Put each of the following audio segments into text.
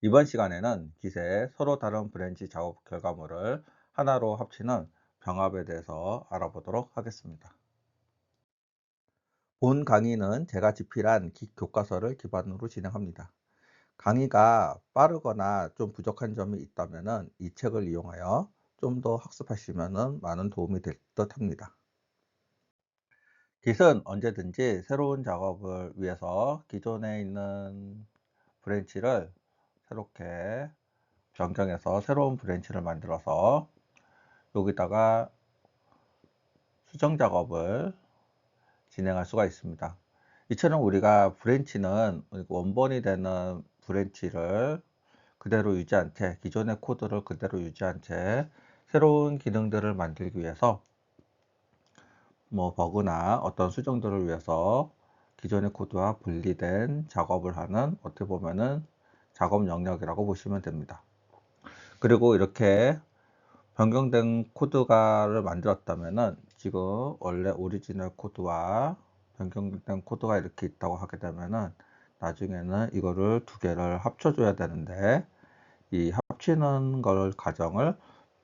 이번 시간에는 깃의 서로 다른 브랜치 작업 결과물을 하나로 합치는 병합에 대해서 알아보도록 하겠습니다. 본 강의는 제가 집필한 깃 교과서를 기반으로 진행합니다. 강의가 빠르거나 좀 부족한 점이 있다면 이 책을 이용하여 좀 더 학습하시면 많은 도움이 될 듯 합니다. 깃은 언제든지 새로운 작업을 위해서 기존에 있는 브랜치를 새롭게 변경해서 새로운 브랜치를 만들어서 여기다가 수정 작업을 진행할 수가 있습니다. 이처럼 우리가 브랜치는 원본이 되는 브랜치를 그대로 유지한 채, 기존의 코드를 그대로 유지한 채 새로운 기능들을 만들기 위해서 버그나 어떤 수정들을 위해서 기존의 코드와 분리된 작업을 하는, 어떻게 보면은 작업 영역이라고 보시면 됩니다. 그리고 이렇게 변경된 코드가를 만들었다면은 지금 원래 오리지널 코드와 변경된 코드가 이렇게 있다고 하게 되면은 나중에는 이거를 두 개를 합쳐 줘야 되는데, 이 합치는 걸 과정을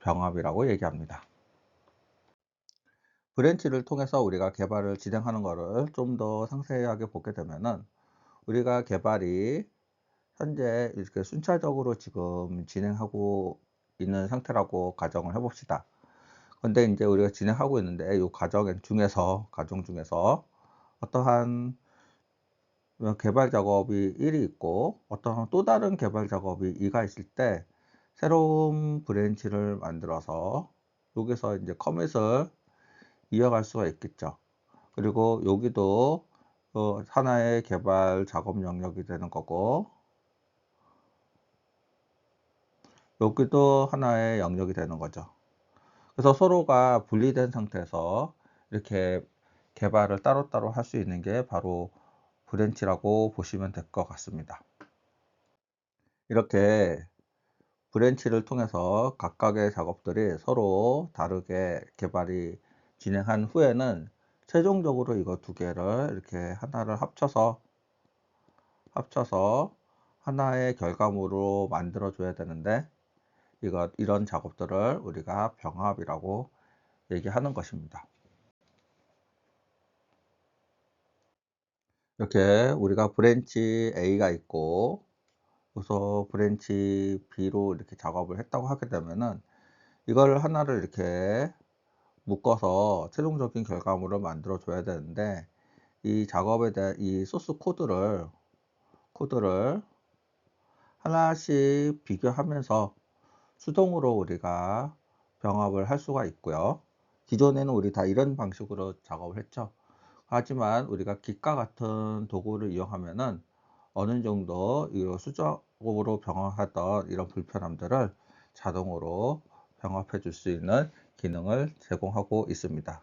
병합이라고 얘기합니다. 브랜치를 통해서 우리가 개발을 진행하는 거를 좀 더 상세하게 보게 되면은, 우리가 개발이 현재 이렇게 순차적으로 지금 진행하고 있는 상태라고 가정을 해 봅시다. 근데 이제 우리가 진행하고 있는데 이 과정 중에서 어떠한 개발 작업이 1이 있고 어떠한 또 다른 개발 작업이 2가 있을 때 새로운 브랜치를 만들어서 여기서 이제 커밋을 이어갈 수가 있겠죠. 그리고 여기도 하나의 개발 작업 영역이 되는 거고, 여기도 하나의 영역이 되는 거죠. 그래서 서로가 분리된 상태에서 이렇게 개발을 따로따로 할 수 있는 게 바로 브랜치라고 보시면 될 것 같습니다. 이렇게 브랜치를 통해서 각각의 작업들이 서로 다르게 개발이 진행한 후에는 최종적으로 이거 두 개를 이렇게 하나를 합쳐서 하나의 결과물로 만들어 줘야 되는데, 이런 작업들을 우리가 병합이라고 얘기하는 것입니다. 이렇게 우리가 브랜치 A가 있고 그래서 브랜치 B로 이렇게 작업을 했다고 하게 되면은 이걸 하나를 이렇게 묶어서 최종적인 결과물을 만들어 줘야 되는데, 이 작업에 대한 이 소스 코드를 하나씩 비교하면서 수동으로 우리가 병합을 할 수가 있고요. 기존에는 우리 다 이런 방식으로 작업을 했죠. 하지만 우리가 깃과 같은 도구를 이용하면은 어느 정도 이 수적으로 병합하던 이런 불편함들을 자동으로 병합해 줄 수 있는 기능을 제공하고 있습니다.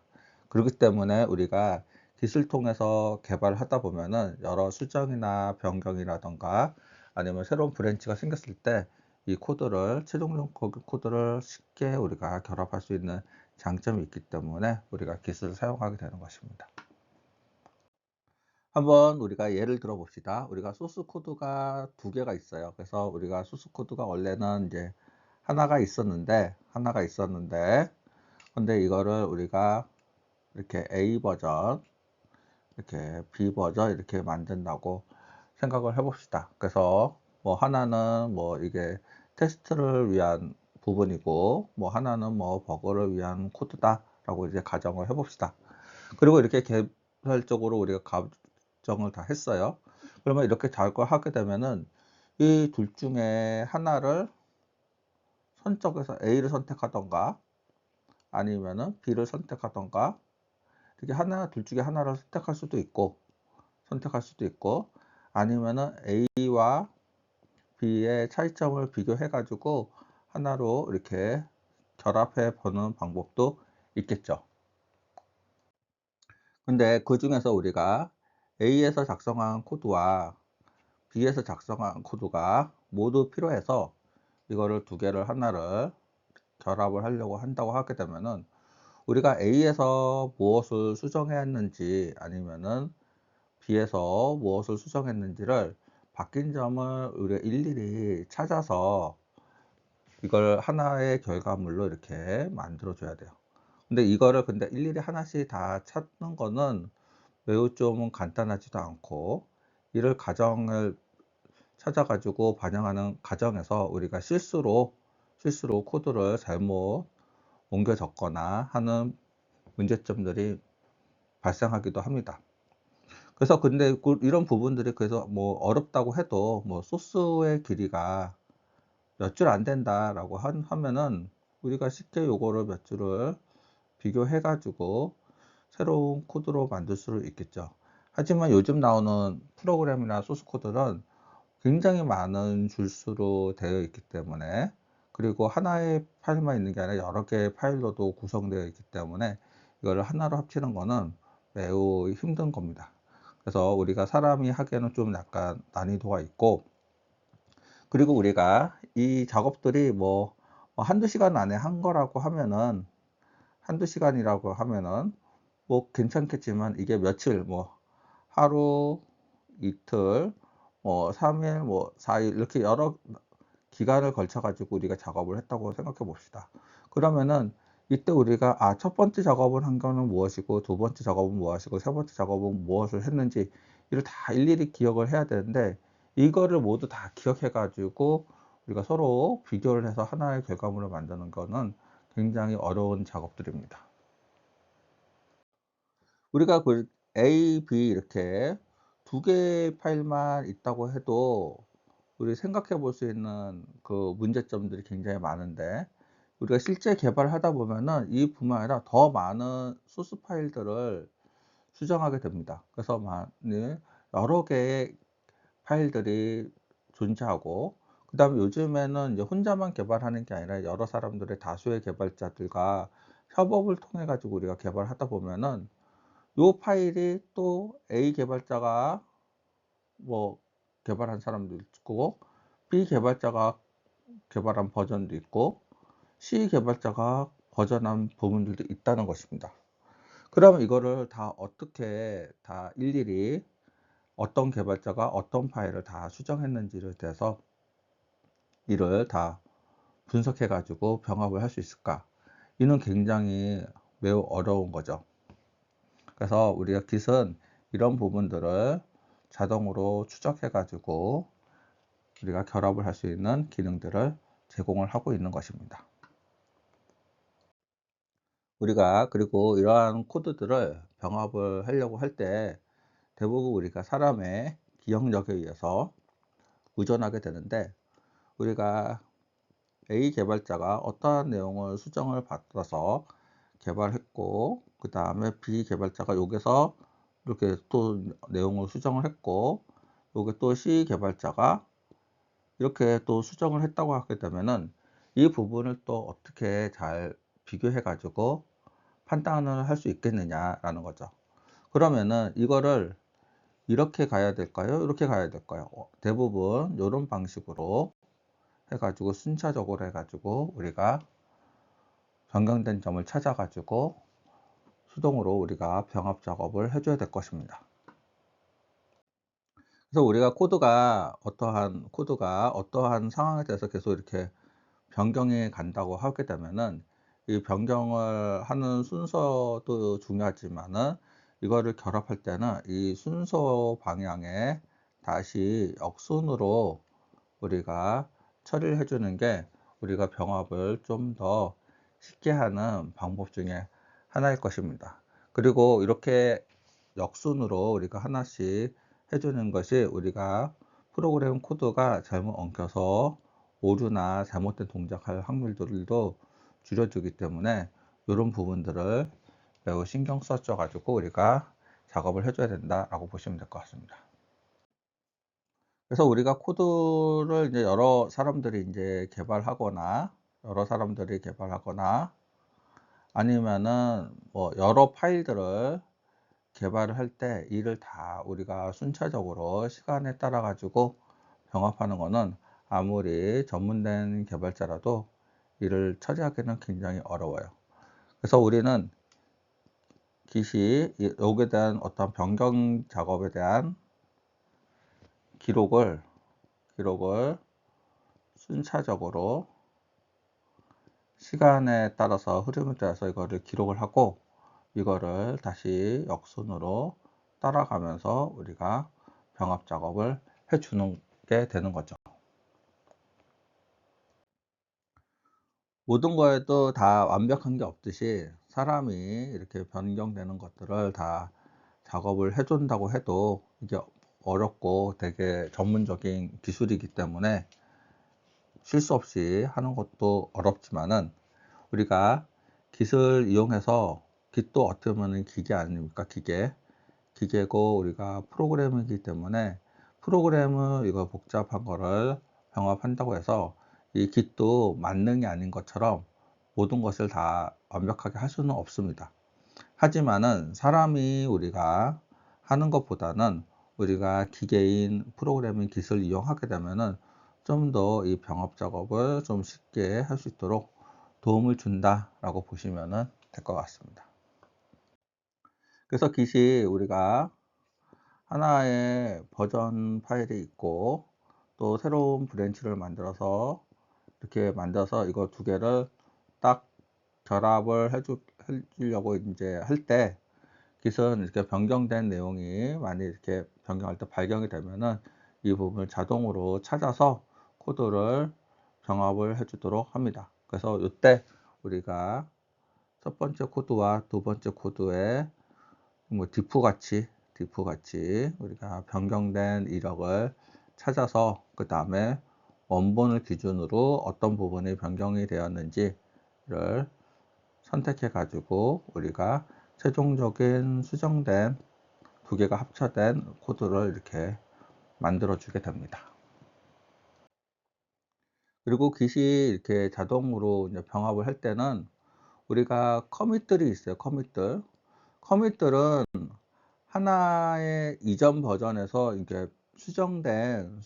그렇기 때문에 우리가 깃을 통해서 개발을 하다 보면은 여러 수정이나 변경이라던가 아니면 새로운 브랜치가 생겼을 때 이 최종적 코드를 쉽게 우리가 결합할 수 있는 장점이 있기 때문에 우리가 깃을 사용하게 되는 것입니다. 한번 우리가 예를 들어 봅시다. 우리가 소스 코드가 두 개가 있어요. 그래서 우리가 소스 코드가 원래는 이제 하나가 있었는데 근데 이거를 우리가 이렇게 A 버전, 이렇게 B 버전 이렇게 만든다고 생각을 해 봅시다. 그래서 하나는 이게 테스트를 위한 부분이고 하나는 버그를 위한 코드다라고 이제 가정을 해 봅시다. 그리고 이렇게 개별적으로 우리가 가정을 다 했어요. 그러면 이렇게 작업을 하게 되면은 이 둘 중에 하나를 선적해서 A를 선택하던가 아니면은 B를 선택하던가, 이렇게 둘 중에 하나를 선택할 수도 있고 아니면은 A와 B의 차이점을 비교해 가지고 하나로 이렇게 결합해 보는 방법도 있겠죠. 근데 그중에서 우리가 A에서 작성한 코드와 B에서 작성한 코드가 모두 필요해서 이거를 두 개를 하나를 결합을 하려고 한다고 하게 되면은 우리가 A에서 무엇을 수정했는지 아니면은 B에서 무엇을 수정했는지를 바뀐 점을 우리가 일일이 찾아서 이걸 하나의 결과물로 이렇게 만들어 줘야 돼요. 근데 이거를 일일이 하나씩 다 찾는 거는 매우 좀 간단하지도 않고, 이를 과정을 찾아 가지고 반영하는 과정에서 우리가 실수로 코드를 잘못 옮겨 적거나 하는 문제점들이 발생하기도 합니다. 그래서 이런 부분들이, 그래서 뭐 어렵다고 해도 뭐 소스의 길이가 몇 줄 안 된다라고 하면은 우리가 쉽게 요거를 몇 줄을 비교해 가지고 새로운 코드로 만들 수 있겠죠. 하지만 요즘 나오는 프로그램이나 소스 코드는 굉장히 많은 줄수로 되어 있기 때문에, 그리고 하나의 파일만 있는 게 아니라 여러 개의 파일로도 구성되어 있기 때문에 이거를 하나로 합치는 거는 매우 힘든 겁니다. 그래서 우리가 사람이 하기에는 좀 약간 난이도가 있고, 그리고 우리가 이 작업들이 뭐 한두 시간 안에 한 거라고 하면은, 한두 시간이라고 하면은 뭐 괜찮겠지만, 이게 며칠, 뭐 하루, 이틀, 뭐 3일, 뭐 4일, 이렇게 여러 기간을 걸쳐 가지고 우리가 작업을 했다고 생각해 봅시다. 그러면은 이때 우리가 첫 번째 작업을 한 거는 무엇이고, 두 번째 작업은 무엇이고, 세 번째 작업은 무엇을 했는지, 이를 다 일일이 기억을 해야 되는데, 이거를 모두 다 기억해 가지고 우리가 서로 비교를 해서 하나의 결과물을 만드는 거는 굉장히 어려운 작업들입니다. 우리가 A, B 이렇게 두 개의 파일만 있다고 해도 우리 생각해 볼 수 있는 그 문제점들이 굉장히 많은데, 우리가 실제 개발을 하다 보면은 이뿐만 아니라 더 많은 소스 파일들을 수정하게 됩니다. 그래서 만일 여러 개의 파일들이 존재하고, 그다음에 요즘에는 이제 혼자만 개발하는 게 아니라 여러 사람들의, 다수의 개발자들과 협업을 통해 가지고 우리가 개발하다 보면은 요 파일이 또 A 개발자가 뭐 개발한 사람도 있고, B 개발자가 개발한 버전도 있고, C 개발자가 버전한 부분들도 있다는 것입니다. 그러면 이거를 다 어떻게 다 일일이 어떤 개발자가 어떤 파일을 다 수정했는지를 대해서 이를 다 분석해 가지고 병합을 할 수 있을까? 이는 굉장히 매우 어려운 거죠. 그래서 우리가 Git은 이런 부분들을 자동으로 추적해 가지고 우리가 결합을 할 수 있는 기능들을 제공을 하고 있는 것입니다. 우리가 그리고 이러한 코드들을 병합을 하려고 할 때 대부분 우리가 사람의 기억력에 의해서 의존하게 되는데, 우리가 A 개발자가 어떠한 내용을 수정을 받아서 개발했고, 그 다음에 B 개발자가 여기서 이렇게 또 내용을 수정을 했고, 여기 또 C 개발자가 이렇게 또 수정을 했다고 하게 되면은 이 부분을 또 어떻게 잘 비교해 가지고 판단을 할 수 있겠느냐라는 거죠. 그러면은 이거를 이렇게 가야 될까요? 이렇게 가야 될까요? 대부분 이런 방식으로 해 가지고 순차적으로 해 가지고 우리가 변경된 점을 찾아 가지고 수동으로 우리가 병합 작업을 해 줘야 될 것입니다. 그래서 우리가 코드가 어떠한 상황에 대해서 계속 이렇게 변경이 간다고 하게 되면은, 이 변경을 하는 순서도 중요하지만은 이거를 결합할 때는 이 순서 방향에 다시 역순으로 우리가 처리를 해 주는 게 우리가 병합을 좀 더 쉽게 하는 방법 중에 하나일 것입니다. 그리고 이렇게 역순으로 우리가 하나씩 해 주는 것이 우리가 프로그램 코드가 잘못 엉켜서 오류나 잘못된 동작할 확률들도 줄여주기 때문에, 이런 부분들을 매우 신경 써줘 가지고 우리가 작업을 해 줘야 된다라고 보시면 될 것 같습니다. 그래서 우리가 코드를 이제 여러 사람들이 개발하거나 아니면은 뭐 여러 파일들을 개발을 할 때 이를 다 우리가 순차적으로 시간에 따라 가지고 병합하는 거는 아무리 전문된 개발자라도 이를 처리하기는 굉장히 어려워요. 그래서 우리는 Git이 여기에 대한 어떤 변경 작업에 대한 기록을 순차적으로 시간에 따라서 흐름에 따라서 이거를 기록을 하고 이거를 다시 역순으로 따라가면서 우리가 병합 작업을 해 주는 게 되는 거죠. 모든 거에도 다 완벽한 게 없듯이 사람이 이렇게 변경되는 것들을 다 작업을 해 준다고 해도 이게 어렵고 되게 전문적인 기술이기 때문에 실수 없이 하는 것도 어렵지만은 우리가 깃을 이용해서 깃도 어떻게 보면 기계 아닙니까? 기계고 우리가 프로그램이기 때문에 프로그램을 이거 복잡한 거를 병합한다고 해서 이 깃도 만능이 아닌 것처럼 모든 것을 다 완벽하게 할 수는 없습니다. 하지만은 사람이 우리가 하는 것보다는 우리가 기계인 프로그래밍 깃을 이용하게 되면은 좀 더 이 병합 작업을 좀 쉽게 할 수 있도록 도움을 준다라고 보시면은 될 것 같습니다. 그래서 깃이 우리가 하나의 버전 파일이 있고 또 새로운 브랜치를 만들어서 이렇게 만들어서 이거 두 개를 딱 결합을 해주려고 이제 할 때 깃은 이렇게 변경된 내용이 많이 이렇게 변경할 때 발견이 되면은 이 부분을 자동으로 찾아서 코드를 병합을 해 주도록 합니다. 그래서 이때 우리가 첫 번째 코드와 두 번째 코드에 뭐 디프 같이 우리가 변경된 이력을 찾아서 그 다음에 원본을 기준으로 어떤 부분이 변경이 되었는지를 선택해 가지고 우리가 최종적인 수정된 두 개가 합쳐된 코드를 이렇게 만들어 주게 됩니다. 그리고 깃이 이렇게 자동으로 이제 병합을 할 때는 우리가 커밋들이 있어요. 커밋들은 하나의 이전 버전에서 이게 수정된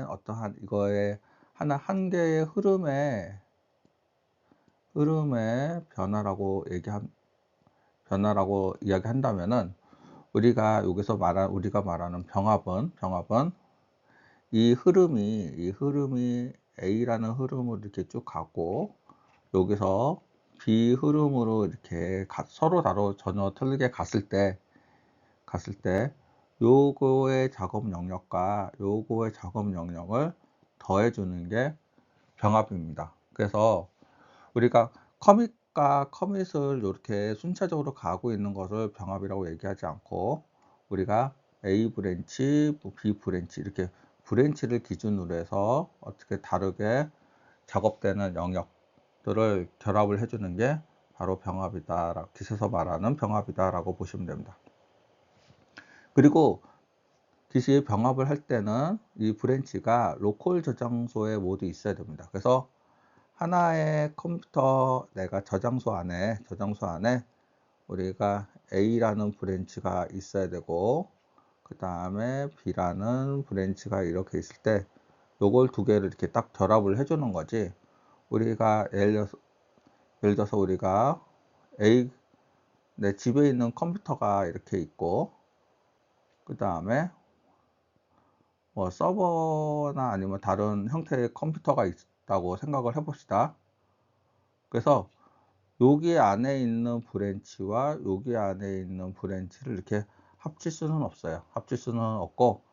어떠한 이거의 한 개의 흐름의 변화라고 이야기한다면은 우리가 말하는 병합은 이 흐름이 A라는 흐름으로 이렇게 쭉 가고 여기서 B 흐름으로 이렇게 서로 다로 전혀 틀리게 갔을 때 요거의 작업 영역과 요거의 작업 영역을 더해 주는 게 병합입니다. 그래서 우리가 커밋을 이렇게 순차적으로 가고 있는 것을 병합이라고 얘기하지 않고 우리가 A 브랜치, B 브랜치 이렇게 브랜치를 기준으로 해서 어떻게 다르게 작업되는 영역들을 결합을 해주는 게 바로 병합이다. 깃에서 말하는 병합이다라고 보시면 됩니다. 그리고 깃이 병합을 할 때는 이 브랜치가 로컬 저장소에 모두 있어야 됩니다. 그래서 하나의 컴퓨터 내가 저장소 안에 우리가 A라는 브랜치가 있어야 되고 그 다음에 B라는 브랜치가 이렇게 있을 때 요걸 두 개를 이렇게 딱 결합을 해 주는 거지. 우리가 예를 들어서 우리가 내 집에 있는 컴퓨터가 이렇게 있고 그 다음에 뭐 서버나 아니면 다른 형태의 컴퓨터가 있다고 생각을 해 봅시다. 그래서 여기 안에 있는 브랜치와 여기 안에 있는 브랜치를 이렇게 합칠 수는 없어요. 합칠 수는 없고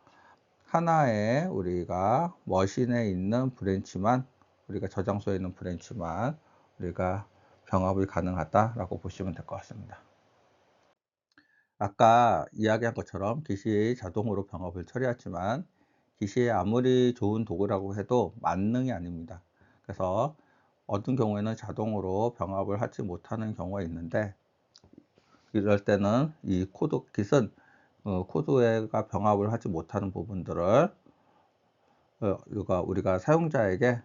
하나의 우리가 머신에 있는 브랜치만 우리가 저장소에 있는 브랜치만 우리가 병합이 가능하다라고 보시면 될 것 같습니다. 아까 이야기한 것처럼 깃이 자동으로 병합을 처리하지만 깃이 아무리 좋은 도구라고 해도 만능이 아닙니다. 그래서 어떤 경우에는 자동으로 병합을 하지 못하는 경우가 있는데 이럴 때는 이 깃은 코드가 병합을 하지 못하는 부분들을 우리가 사용자에게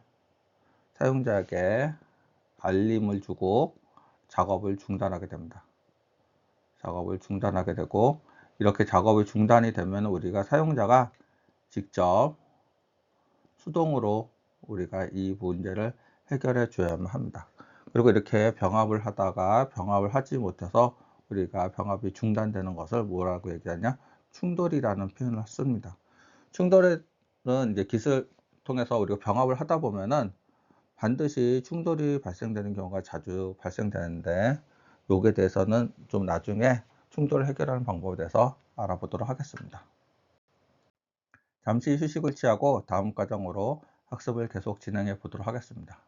알림을 주고 작업을 중단하게 됩니다. 작업을 중단하게 되고 이렇게 작업이 중단이 되면 우리가 사용자가 직접 수동으로 우리가 이 문제를 해결해 줘야만 합니다. 그리고 이렇게 병합을 하다가 병합을 하지 못해서 우리가 병합이 중단되는 것을 뭐라고 얘기하냐? 충돌이라는 표현을 씁니다. 충돌은 이제 깃을 통해서 우리가 병합을 하다 보면은 반드시 충돌이 발생되는 경우가 자주 발생되는데, 요게 대해서는 좀 나중에 충돌을 해결하는 방법에 대해서 알아보도록 하겠습니다. 잠시 휴식을 취하고 다음 과정으로 학습을 계속 진행해 보도록 하겠습니다.